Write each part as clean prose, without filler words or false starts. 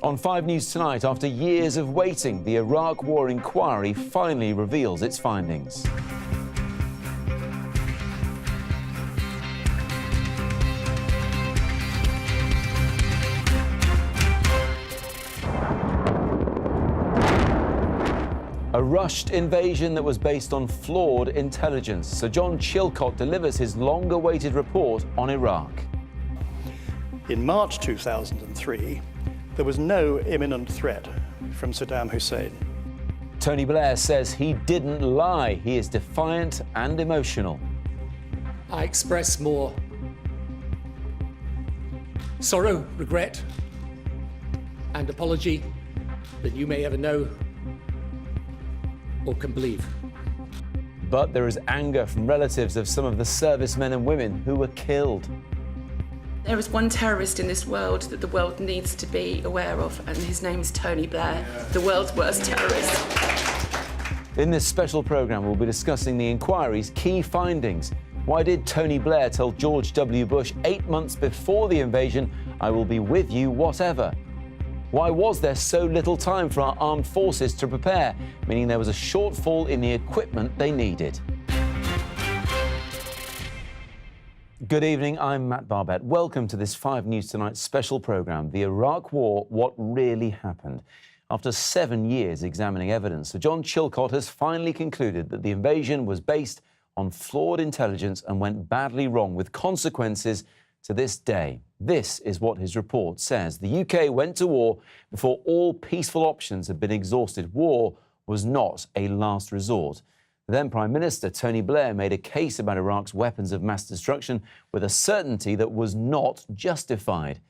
On 5 News tonight, after years of waiting, the Iraq War inquiry finally reveals its findings. A rushed invasion that was based on flawed intelligence. Sir John Chilcot delivers his long-awaited report on Iraq. In March 2003, there was no imminent threat from Saddam Hussein. Tony Blair says he didn't lie. He is defiant and emotional. I express more sorrow, regret, and apology than you may ever know or can believe. But there is anger from relatives of some of the servicemen and women who were killed. There is one terrorist in this world that the world needs to be aware of, and his name is Tony Blair, the world's worst terrorist. In this special programme, we'll be discussing the inquiry's key findings. Why did Tony Blair tell George W. Bush 8 months before the invasion, "I will be with you whatever"? Why was there so little time for our armed forces to prepare, meaning there was a shortfall in the equipment they needed? Good evening, I'm Matt Barbett. Welcome to this 5 News Tonight special programme, The Iraq War, What Really Happened. After 7 years examining evidence, Sir John Chilcot has finally concluded that the invasion was based on flawed intelligence and went badly wrong, with consequences to this day. This is what his report says. The UK went to war before all peaceful options had been exhausted. War was not a last resort. Then Prime Minister Tony Blair made a case about Iraq's weapons of mass destruction with a certainty that was not justified.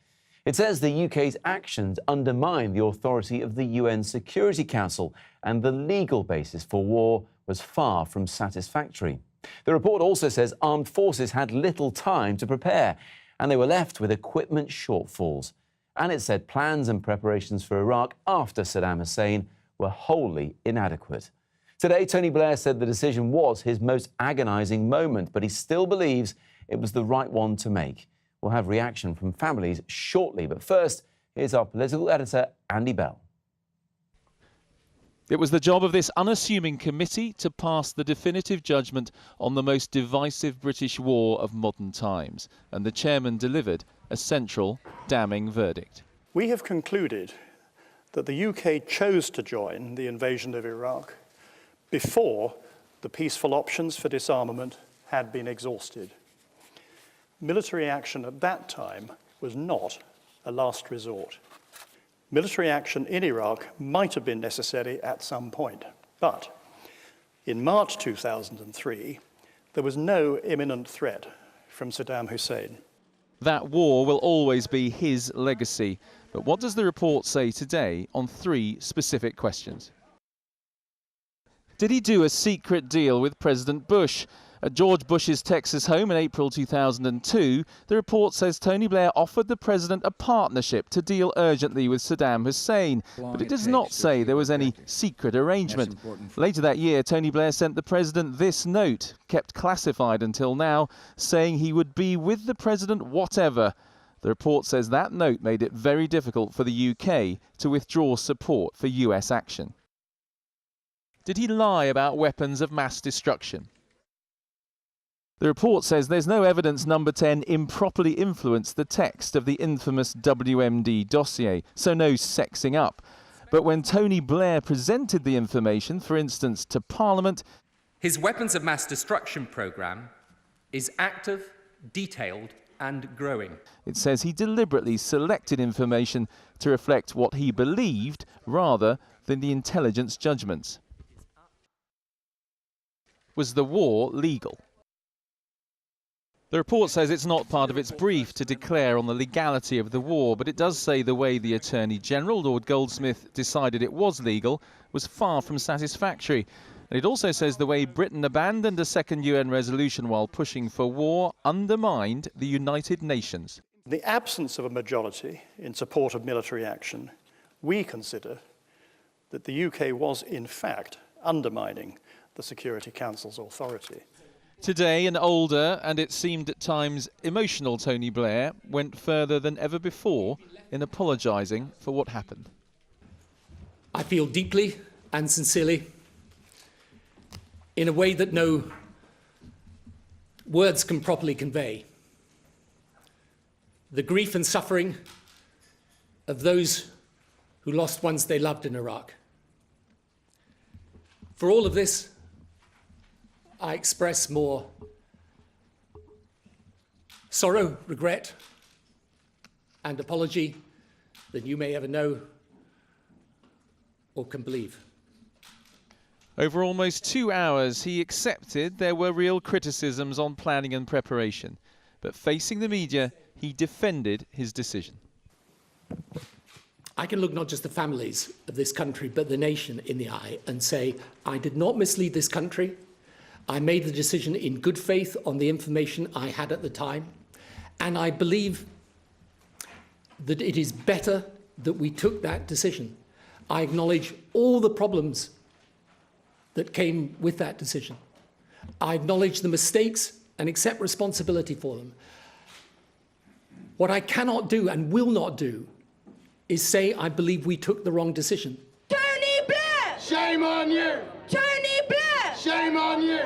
It says the UK's actions undermine the authority of the UN Security Council, and the legal basis for war was far from satisfactory. The report also says armed forces had little time to prepare, and they were left with equipment shortfalls. And it said plans and preparations for Iraq after Saddam Hussein were wholly inadequate. Today, Tony Blair said the decision was his most agonising moment, but he still believes it was the right one to make. We'll have reaction from families shortly, but first, here's our political editor, Andy Bell. It was the job of this unassuming committee to pass the definitive judgment on the most divisive British war of modern times, and the chairman delivered a central, damning verdict. We have concluded that the UK chose to join the invasion of Iraq before the peaceful options for disarmament had been exhausted. Military action at that time was not a last resort. Military action in Iraq might have been necessary at some point, but in March 2003, there was no imminent threat from Saddam Hussein. That war will always be his legacy. But what does the report say today on 3 specific questions? Did he do a secret deal with President Bush? At George Bush's Texas home in April 2002, the report says Tony Blair offered the president a partnership to deal urgently with Saddam Hussein. But it does not say there was any secret arrangement. Later that year, Tony Blair sent the president this note, kept classified until now, saying he would be with the president whatever. The report says that note made it very difficult for the UK to withdraw support for US action. Did he lie about weapons of mass destruction? The report says there's no evidence Number 10 improperly influenced the text of the infamous WMD dossier, so no sexing up. But when Tony Blair presented the information, for instance, to Parliament, his weapons of mass destruction programme is active, detailed and growing. It says he deliberately selected information to reflect what he believed rather than the intelligence judgments. Was the war legal? The report says it's not part of its brief to declare on the legality of the war, but it does say the way the Attorney General, Lord Goldsmith, decided it was legal was far from satisfactory. And it also says the way Britain abandoned a second UN resolution while pushing for war undermined the United Nations. In the absence of a majority in support of military action, we consider that the UK was, in fact, undermining the Security Council's authority. Today, an older and it seemed at times emotional Tony Blair went further than ever before in apologising for what happened. I feel deeply and sincerely, in a way that no words can properly convey, the grief and suffering of those who lost ones they loved in Iraq. For all of this, I express more sorrow, regret, and apology than you may ever know or can believe. Over almost 2 hours, he accepted there were real criticisms on planning and preparation. But facing the media, he defended his decision. I can look not just the families of this country, but the nation in the eye and say, I did not mislead this country. I made the decision in good faith on the information I had at the time. And I believe that it is better that we took that decision. I acknowledge all the problems that came with that decision. I acknowledge the mistakes and accept responsibility for them. What I cannot do and will not do is say I believe we took the wrong decision. Tony Blair! Shame on you! Tony Blair! Shame on you!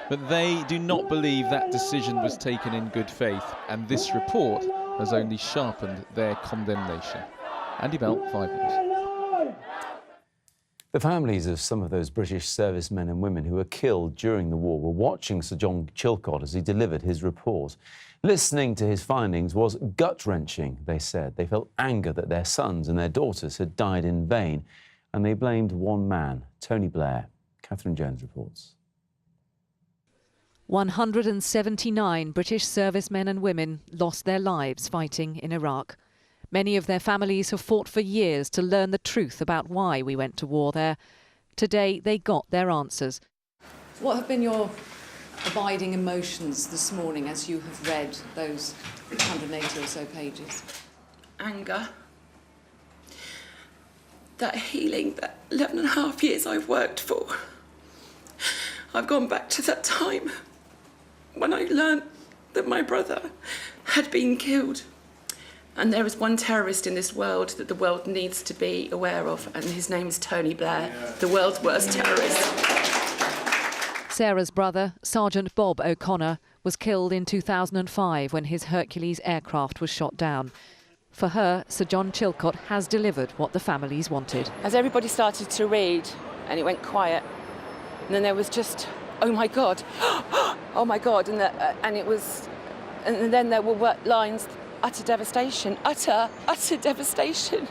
But they do not believe that decision was taken in good faith, and this report has only sharpened their condemnation. Andy Bell, 5 News. The families of some of those British servicemen and women who were killed during the war were watching Sir John Chilcot as he delivered his report. Listening to his findings was gut-wrenching, they said. They felt anger that their sons and their daughters had died in vain, and they blamed one man, Tony Blair. Catherine Jones reports. 179 British servicemen and women lost their lives fighting in Iraq. Many of their families have fought for years to learn the truth about why we went to war there. Today, they got their answers. What have been your abiding emotions this morning as you have read those 180 or so pages? Anger. That healing that 11 and a half years I've worked for. I've gone back to that time when I learned that my brother had been killed. And there is one terrorist in this world that the world needs to be aware of, and his name is Tony Blair, the world's worst terrorist. Sarah's brother, Sergeant Bob O'Connor, was killed in 2005 when his Hercules aircraft was shot down. For her, Sir John Chilcot has delivered what the families wanted. As everybody started to read, and it went quiet, and then there was just, oh my God, oh my God, and then there were lines, utter devastation, utter devastation.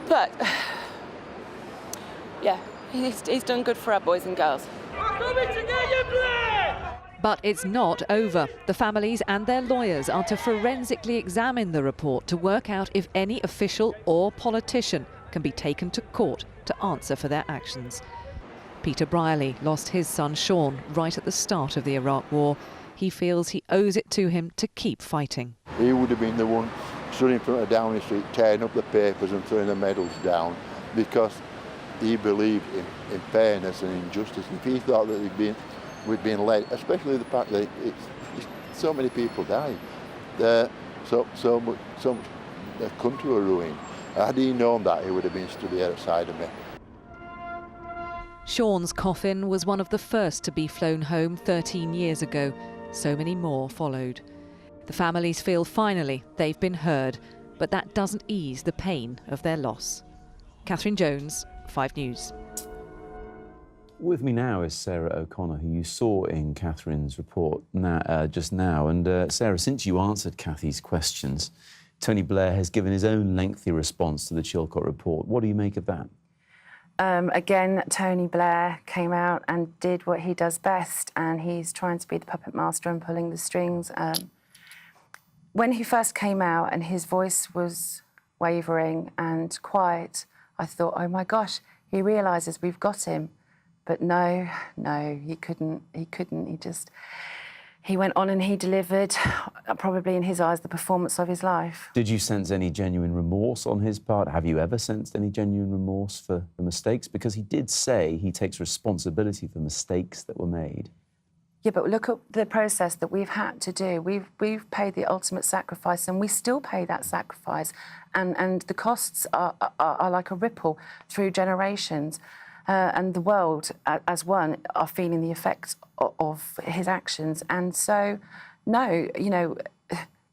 But, yeah, he's done good for our boys and girls. But it's not over. The families and their lawyers are to forensically examine the report to work out if any official or politician can be taken to court to answer for their actions. Peter Brierley lost his son Sean right at the start of the Iraq War. He feels he owes it to him to keep fighting. He would have been the one stood in front of Downing Street tearing up the papers and throwing the medals down because he believed in fairness and injustice. If he thought that we'd been led, especially the fact that so many people died, so much the country were ruined. Had he known that, he would have been stood there outside of me. Sean's coffin was one of the first to be flown home 13 years ago. So many more followed. The families feel finally they've been heard, but that doesn't ease the pain of their loss. Catherine Jones, 5 News. With me now is Sarah O'Connor, who you saw in Catherine's report just now. And Sarah, since you answered Cathy's questions, Tony Blair has given his own lengthy response to the Chilcot report. What do you make of that? Again, Tony Blair came out and did what he does best, and he's trying to be the puppet master and pulling the strings. When he first came out and his voice was wavering and quiet, I thought, oh my gosh, he realises we've got him. But no, he couldn't. He went on and he delivered, probably in his eyes, the performance of his life. Did you sense any genuine remorse on his part? Have you ever sensed any genuine remorse for the mistakes? Because he did say he takes responsibility for mistakes that were made. Yeah, but look at the process that we've had to do. We've paid the ultimate sacrifice, and we still pay that sacrifice. And the costs are like a ripple through generations. And the world, as one, are feeling the effects of his actions. And so, no, you know,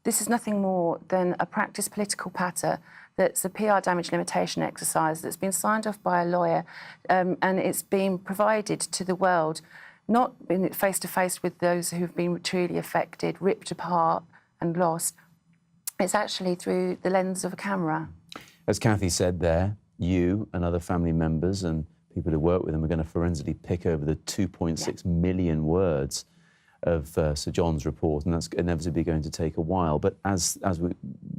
this is nothing more than a practice political patter that's a PR damage limitation exercise that's been signed off by a lawyer, and it's been provided to the world, not in face-to-face with those who've been truly affected, ripped apart and lost. It's actually through the lens of a camera. As Kathy said there, you and other family members and people who work with them are going to forensically pick over the 2.6 million words of Sir John's report, and that's inevitably going to take a while. But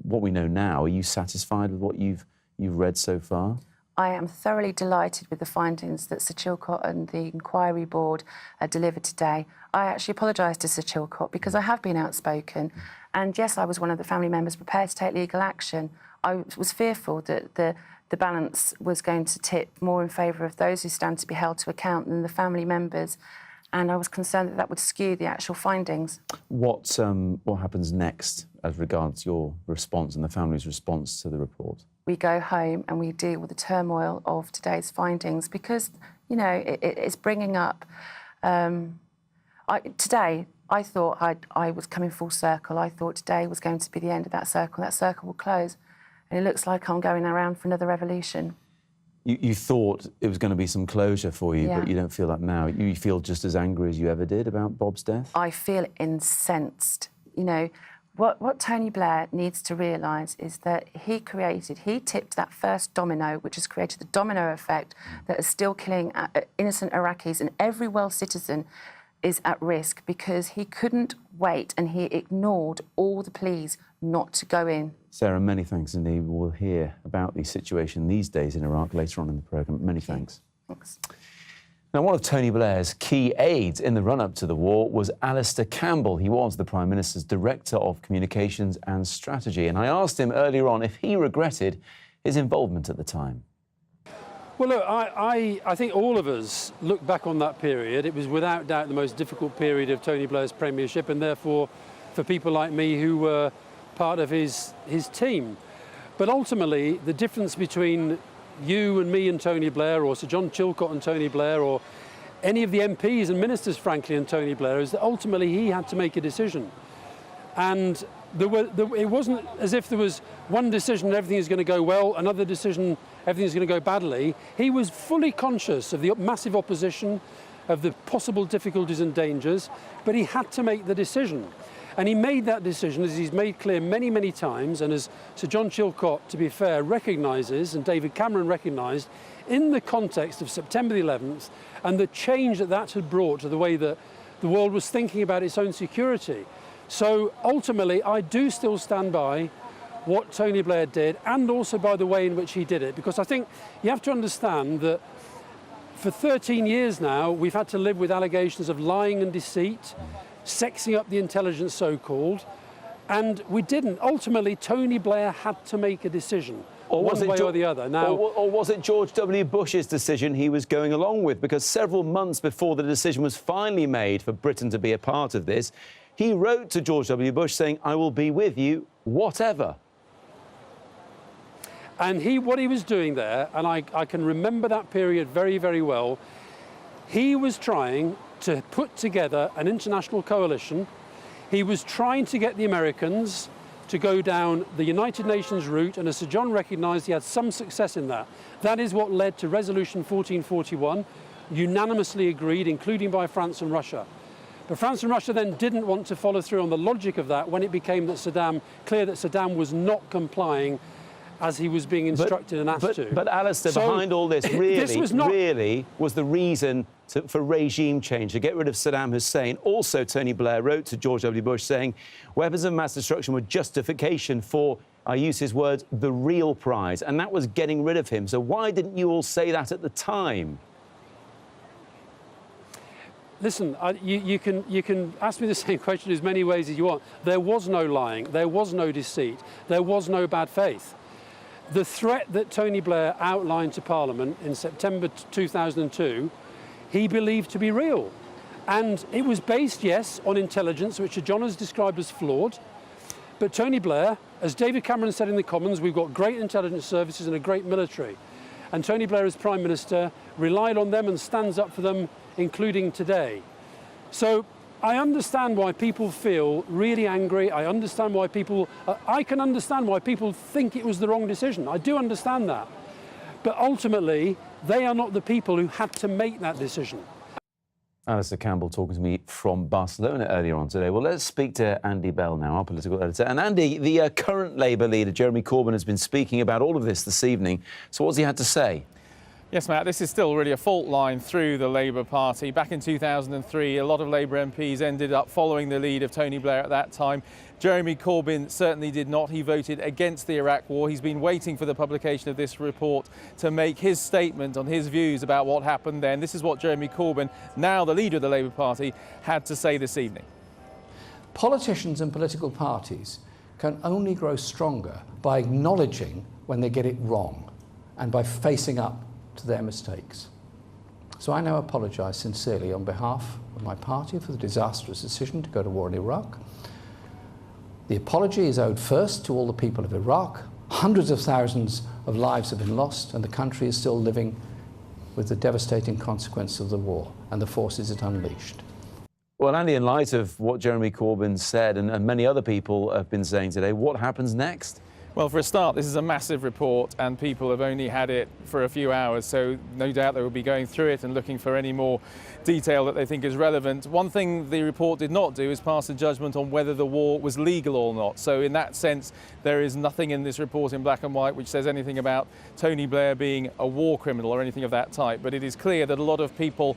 what we know now, are you satisfied with what you've read so far? I am thoroughly delighted with the findings that Sir Chilcot and the Inquiry Board delivered today. I actually apologise to Sir Chilcot because I have been outspoken, and yes, I was one of the family members prepared to take legal action. I was fearful that the balance was going to tip more in favour of those who stand to be held to account than the family members, and I was concerned that that would skew the actual findings. What happens next as regards your response and the family's response to the report? We go home and we deal with the turmoil of today's findings because, you know, it's bringing up... today, I thought I was coming full circle. I thought today was going to be the end of that circle. That circle will close. And it looks like I'm going around for another revolution. You thought it was going to be some closure for you, Yeah. but you don't feel that now. You feel just as angry as you ever did about Bob's death? I feel incensed. You know, what Tony Blair needs to realise is that he tipped that first domino, which has created the domino effect that is still killing innocent Iraqis, and every world citizen is at risk because he couldn't wait and he ignored all the pleas not to go in. Sarah, many thanks indeed. We'll hear about the situation these days in Iraq later on in the programme. Many thanks. Thanks. Now, one of Tony Blair's key aides in the run-up to the war was Alistair Campbell. He was the Prime Minister's Director of Communications and Strategy. And I asked him earlier on if he regretted his involvement at the time. Well, look, I think all of us look back on that period. It was without doubt the most difficult period of Tony Blair's premiership, and therefore for people like me who were part of his team. But ultimately, the difference between you and me and Tony Blair, or Sir John Chilcot and Tony Blair, or any of the MPs and ministers, frankly, and Tony Blair, is that ultimately he had to make a decision. And it wasn't as if there was one decision, everything is going to go well, another decision, everything is going to go badly. He was fully conscious of the massive opposition, of the possible difficulties and dangers, but he had to make the decision. And he made that decision, as he's made clear many, many times, and as Sir John Chilcot, to be fair, recognises, and David Cameron recognised, in the context of September the 11th and the change that had brought to the way that the world was thinking about its own security. So ultimately, I do still stand by what Tony Blair did, and also by the way in which he did it, because I think you have to understand that for 13 years now, we've had to live with allegations of lying and deceit, sexing up the intelligence, so-called, and we didn't. Ultimately, Tony Blair had to make a decision, or one way or the other. Now, or was it George W. Bush's decision he was going along with? Because several months before the decision was finally made for Britain to be a part of this, he wrote to George W. Bush saying, "I will be with you, whatever." And what he was doing there, and I can remember that period very, very well, he was trying to put together an international coalition. He was trying to get the Americans to go down the United Nations route, and as Sir John recognised, he had some success in that. That is what led to Resolution 1441, unanimously agreed, including by France and Russia. But France and Russia then didn't want to follow through on the logic of that when it became clear that Saddam was not complying as he was being instructed and asked to. But Alistair, behind all this really was the reason for regime change, to get rid of Saddam Hussein. Also, Tony Blair wrote to George W. Bush saying weapons of mass destruction were justification for, I use his words, the real prize, and that was getting rid of him. So why didn't you all say that at the time? Listen, you can ask me the same question as many ways as you want. There was no lying, there was no deceit, there was no bad faith. The threat that Tony Blair outlined to Parliament in September 2002, he believed to be real. And it was based, yes, on intelligence, which John has described as flawed. But Tony Blair, as David Cameron said in the Commons, we've got great intelligence services and a great military. And Tony Blair, as Prime Minister, relied on them and stands up for them, including today. So I understand why people feel really angry. I can understand why people think it was the wrong decision. I do understand that. But ultimately, they are not the people who had to make that decision. Alistair Campbell talking to me from Barcelona earlier on today. Well, let's speak to Andy Bell now, our political editor. And Andy, the current Labour leader, Jeremy Corbyn, has been speaking about all of this evening. So what's he had to say? Yes, Matt, this is still really a fault line through the Labour Party. Back in 2003, a lot of Labour MPs ended up following the lead of Tony Blair at that time. Jeremy Corbyn certainly did not. He voted against the Iraq war. He's been waiting for the publication of this report to make his statement on his views about what happened then. This is what Jeremy Corbyn, now the leader of the Labour Party, had to say this evening. Politicians and political parties can only grow stronger by acknowledging when they get it wrong and by facing up to their mistakes. So I now apologise sincerely on behalf of my party for the disastrous decision to go to war in Iraq. The apology is owed first to all the people of Iraq. Hundreds of thousands of lives have been lost and the country is still living with the devastating consequences of the war and the forces it unleashed. Well, Andy, in light of what Jeremy Corbyn said and many other people have been saying today, what happens next? Well, for a start, this is a massive report and people have only had it for a few hours, so no doubt they will be going through it and looking for any more detail that they think is relevant. One thing the report did not do is pass a judgment on whether the war was legal or not. So in that sense, there is nothing in this report in black and white which says anything about Tony Blair being a war criminal or anything of that type. But it is clear that a lot of people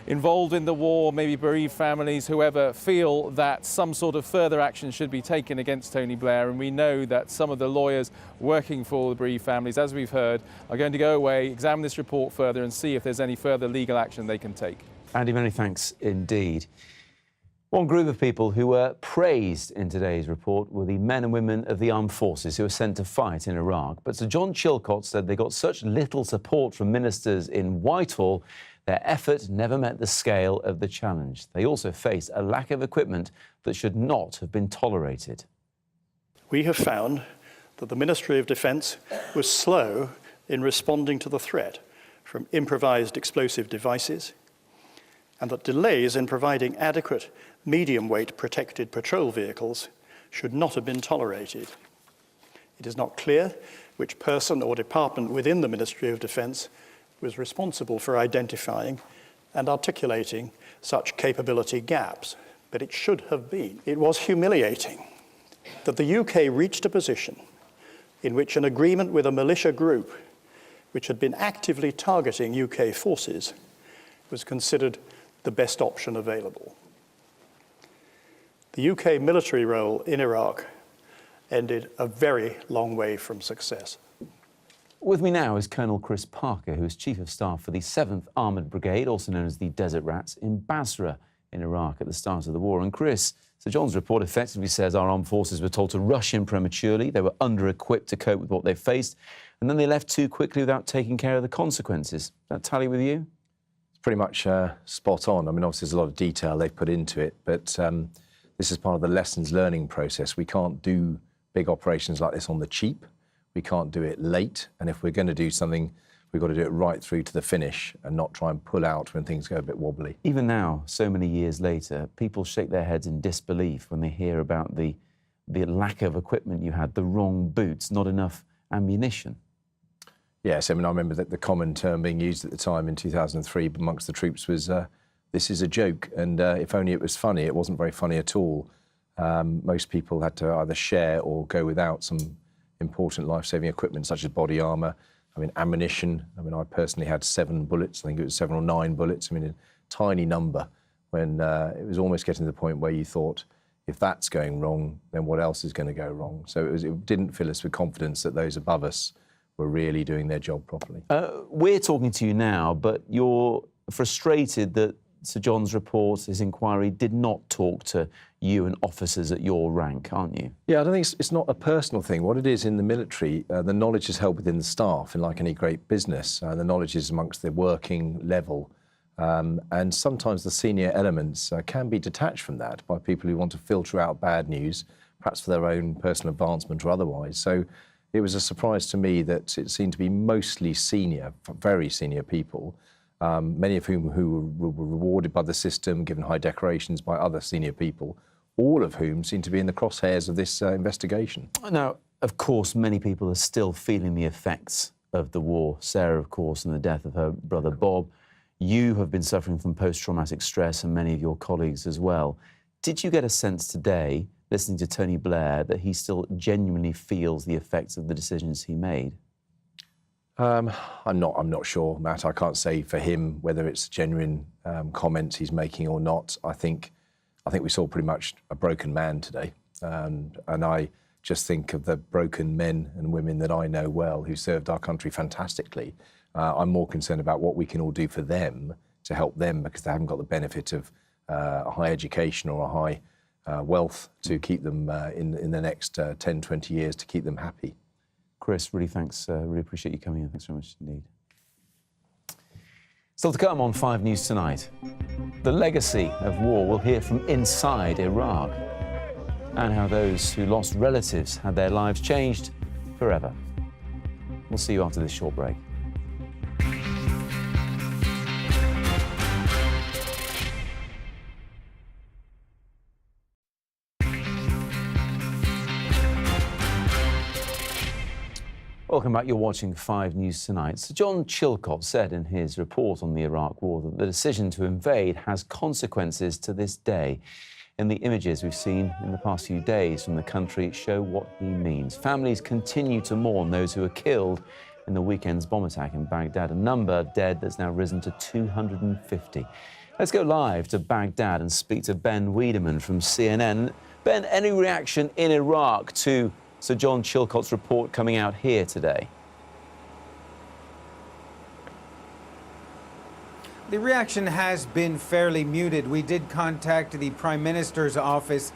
involved in the war, maybe bereaved families, whoever, feel that some sort of further action should be taken against Tony Blair. And we know that some of the lawyers working for the bereaved families, as we've heard, are going to go away, examine this report further and see if there's any further legal action they can take. Andy, many thanks indeed. One group of people who were praised in today's report were the men and women of the armed forces who were sent to fight in Iraq. But Sir John Chilcot said they got such little support from ministers in Whitehall, their effort never met the scale of the challenge. They also face a lack of equipment that should not have been tolerated. We have found that the Ministry of Defence was slow in responding to the threat from improvised explosive devices, and that delays in providing adequate medium-weight protected patrol vehicles should not have been tolerated. It is not clear which person or department within the Ministry of Defence was responsible for identifying and articulating such capability gaps, but it should have been. It was humiliating that the UK reached a position in which an agreement with a militia group which had been actively targeting UK forces was considered the best option available. The UK military role in Iraq ended a very long way from success. With me now is Colonel Chris Parker, who is Chief of Staff for the 7th Armoured Brigade, also known as the Desert Rats, in Basra in Iraq at the start of the war. And Chris, Sir John's report effectively says our armed forces were told to rush in prematurely, they were under-equipped to cope with what they faced, and then they left too quickly without taking care of the consequences. Does that tally with you? It's pretty much spot on. I mean, obviously there's a lot of detail they've put into it, but this is part of the lessons learning process. We can't do big operations like this on the cheap. We can't do it late, and if we're going to do something, we've got to do it right through to the finish and not try and pull out when things go a bit wobbly. Even now, so many years later, people shake their heads in disbelief when they hear about the lack of equipment you had, the wrong boots, not enough ammunition. Yes, I mean, I remember that the common term being used at the time in 2003 amongst the troops was, this is a joke, and if only it was funny. It wasn't very funny at all. Most people had to either share or go without some important life-saving equipment such as body armour, I mean ammunition. I mean, I personally had 7 bullets, I think it was 7 or 9 bullets, I mean a tiny number, when it was almost getting to the point where you thought, if that's going wrong, then what else is going to go wrong? So it didn't fill us with confidence that those above us were really doing their job properly. We're talking to you now, but you're frustrated that Sir John's report, his inquiry, did not talk to you and officers at your rank, aren't you? Yeah, I don't think it's not a personal thing. What it is in the military, the knowledge is held within the staff, and like any great business, the knowledge is amongst the working level. And sometimes the senior elements can be detached from that by people who want to filter out bad news, perhaps for their own personal advancement or otherwise. So it was a surprise to me that it seemed to be mostly senior, very senior people, many of whom who were rewarded by the system, given high decorations by other senior people, all of whom seem to be in the crosshairs of this investigation. Now, of course, many people are still feeling the effects of the war. Sarah, of course, and the death of her brother Bob. You have been suffering from post-traumatic stress, and many of your colleagues as well. Did you get a sense today, listening to Tony Blair, that he still genuinely feels the effects of the decisions he made? I'm not sure, Matt. I can't say for him whether it's genuine comments he's making or not. I think we saw pretty much a broken man today, and I just think of the broken men and women that I know well who served our country fantastically. I'm more concerned about what we can all do for them to help them, because they haven't got the benefit of a high education or a high wealth to keep them in the next 10, 20 years, to keep them happy. Chris, really thanks. Really appreciate you coming in. Thanks very much indeed. Still to come on 5 News tonight. The legacy of war. We'll hear from inside Iraq, and how those who lost relatives had their lives changed forever. We'll see you after this short break. Welcome back. You're watching 5 News Tonight. Sir John Chilcot said in his report on the Iraq War that the decision to invade has consequences to this day. And the images we've seen in the past few days from the country show what he means. Families continue to mourn those who were killed in the weekend's bomb attack in Baghdad, a number dead that's now risen to 250. Let's go live to Baghdad and speak to Ben Wiedemann from CNN. Ben, any reaction in Iraq to Sir John Chilcot's report coming out here today? The reaction has been fairly muted. We did contact the Prime Minister's office.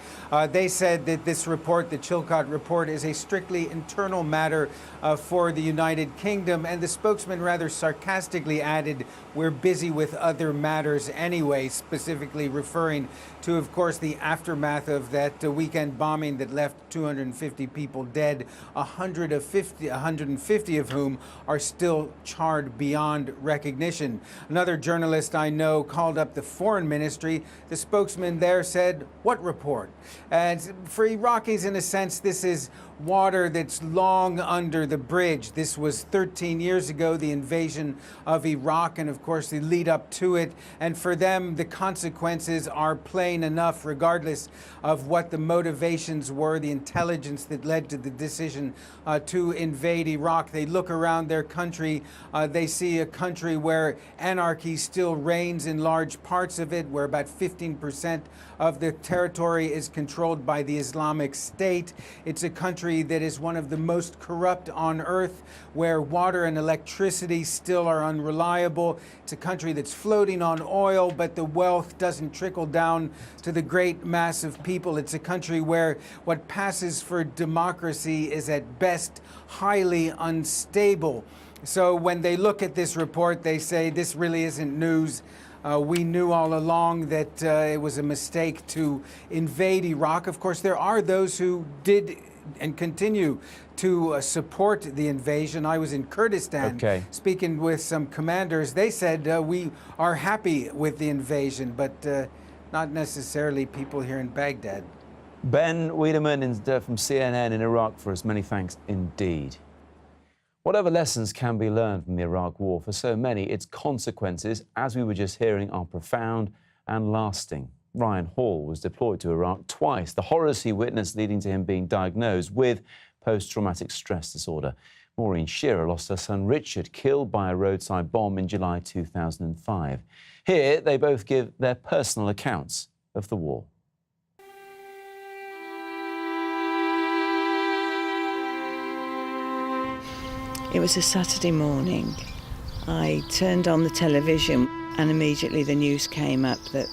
They said that this report, the Chilcot report, is a strictly internal matter for the United Kingdom. And the spokesman rather sarcastically added, "We're busy with other matters anyway," specifically referring to, of course, the aftermath of that weekend bombing that left 250 people dead, 150 of whom are still charred beyond recognition. Another journalist I know called up the foreign ministry. The spokesman there said, "What report?" And for Iraqis, in a sense, this is water that's long under the bridge. This was 13 years ago, the invasion of Iraq, and of course the lead up to it. And for them, the consequences are plain enough, regardless of what the motivations were, the intelligence that led to the decision to invade Iraq. They look around their country, they see a country where anarchy still reigns in large parts of it, where about 15% of the territory is controlled by the Islamic State. It's a country that is one of the most corrupt on earth, where water and electricity still are unreliable. It's a country that's floating on oil, but the wealth doesn't trickle down to the great mass of people. It's a country where what passes for democracy is at best highly unstable. So when they look at this report, they say this really isn't news. We knew all along that it was a mistake to invade Iraq. Of course, there are those who did and continue to support the invasion. I was in Kurdistan speaking with some commanders. They said we are happy with the invasion, but not necessarily people here in Baghdad. Ben Wiedemann from CNN in Iraq for us. Many thanks indeed. Whatever lessons can be learned from the Iraq War, for so many, its consequences, as we were just hearing, are profound and lasting. Ryan Hall was deployed to Iraq twice. The horrors he witnessed leading to him being diagnosed with post-traumatic stress disorder. Maureen Shearer lost her son Richard, killed by a roadside bomb in July 2005. Here, they both give their personal accounts of the war. It was a Saturday morning. I turned on the television and immediately the news came up that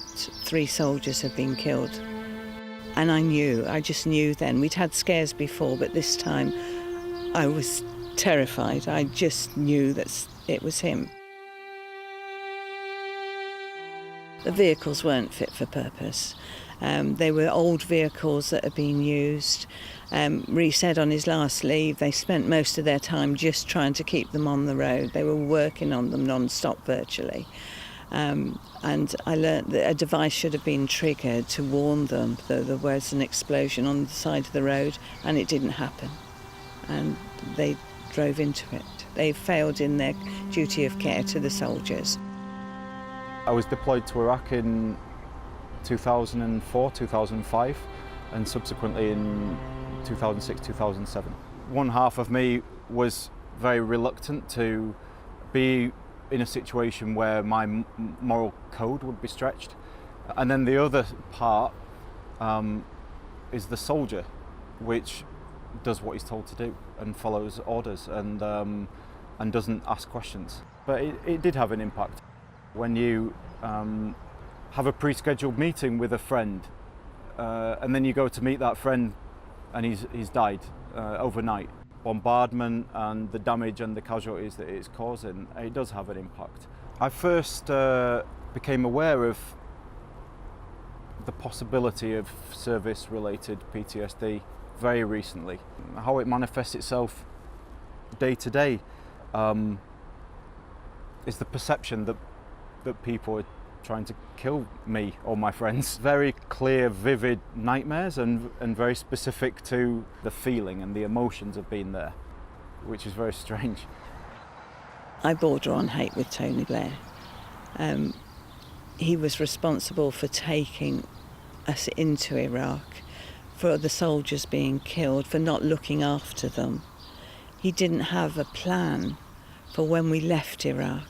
3 soldiers had been killed. And I just knew then. We'd had scares before, but this time I was terrified. I just knew that it was him. The vehicles weren't fit for purpose. They were old vehicles that had been used. Rhys said on his last leave they spent most of their time just trying to keep them on the road. They were working on them non-stop virtually. And I learnt that a device should have been triggered to warn them that there was an explosion on the side of the road, and it didn't happen. And they drove into it. They failed in their duty of care to the soldiers. I was deployed to Iraq in 2004, 2005, and subsequently in 2006, 2007. One half of me was very reluctant to be in a situation where my moral code would be stretched. And then the other part is the soldier, which does what he's told to do and follows orders and doesn't ask questions. But it did have an impact. When you have a pre-scheduled meeting with a friend and then you go to meet that friend and he's died overnight. Bombardment and the damage and the casualties that it's causing, it does have an impact. I first became aware of the possibility of service-related PTSD very recently. How it manifests itself day to day is the perception that people are trying to kill me or my friends. Very clear, vivid nightmares and very specific to the feeling and the emotions of being there, which is very strange. I border on hate with Tony Blair. He was responsible for taking us into Iraq, for the soldiers being killed, for not looking after them. He didn't have a plan for when we left Iraq.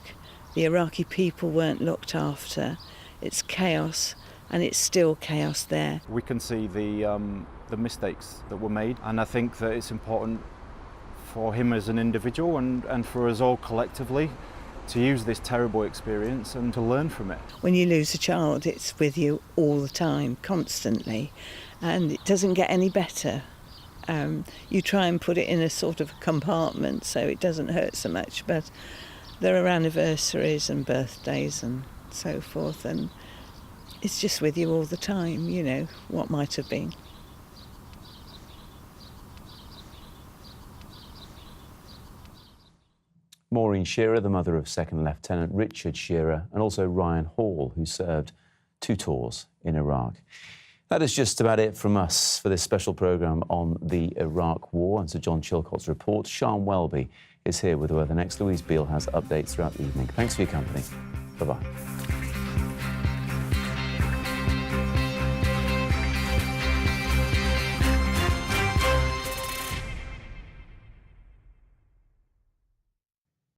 The Iraqi people weren't looked after. It's chaos, and it's still chaos there. We can see the mistakes that were made, and I think that it's important for him as an individual and for us all collectively to use this terrible experience and to learn from it. When you lose a child, it's with you all the time, constantly, and it doesn't get any better. You try and put it in a sort of compartment so it doesn't hurt so much, but there are anniversaries and birthdays and so forth, and it's just with you all the time, you know, what might have been. Maureen Shearer, the mother of Second Lieutenant Richard Shearer, and also Ryan Hall, who served 2 tours in Iraq. That is just about it from us for this special programme on the Iraq War and Sir John Chilcot's report. Sian Welby is here with the weather next. Louise Beale has updates throughout the evening. Thanks for your company. Bye-bye.